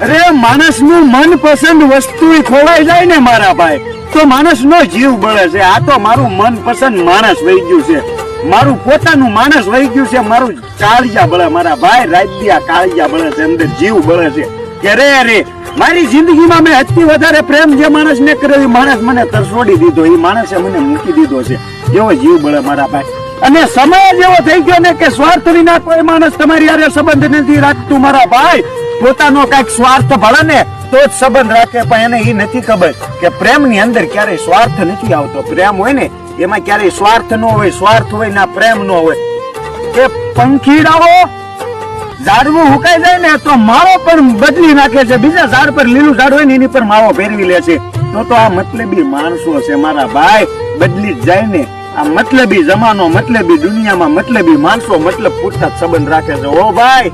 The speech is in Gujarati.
અરે માણસનું મનપસંદ વસ્તુ ખોવાઈ જાય ને મારા ભાઈ તો માણસનો જીવ બળે છે. આ તો મારું મનપસંદ માણસ વહી ગયું છે, મારું પોતાનું માણસ વહી ગયું છે, મારું કાળિયા બળે મારા ભાઈ, રાજ્યા કાળિયા બળે છે, અંદર જીવ બળે છે કે રે મારી જિંદગીમાં મેં સૌથી વધારે પ્રેમ જે માણસને કર્યો એ માણસ મને તરસોડી દીધો, એ માણસે મને મૂકી દીધો છે, એવો જીવ બળે મારા ભાઈ. અને સમય જ એવો થઈ ગયો ને કે સ્વાર્થ વિના કોઈ માણસ તમારી હારે સંબંધ નથી રાખતું મારા ભાઈ. પોતાનો કઈક સ્વાર્થ ભળે ને તો જ સંબંધ રાખે, પણ એને એ નથી ખબર કે પ્રેમની અંદર ક્યારેય સ્વાર્થ નથી આવતો. પ્રેમ હોય ને એમાં ક્યારેય સ્વાર્થ ન હોય, સ્વાર્થ હોય ના પ્રેમ ન હોય. કે પંખીડાઓ ઝાડવું હુકાઈ જાય ને તો માળો પણ બદલી નાખે છે, બીજા ઝાડ પર લીલું ઝાડ હોય ને એની પર માળો ફેરવી લે છે. તો આ મતલબી માણસો છે મારા ભાઈ, બદલી જ જાય ને. આ મતલબી જમાનો, મતલબી દુનિયામાં મતલબી માણસો મતલબ પૂરતા સંબંધ રાખે છે. ઓ ભાઈ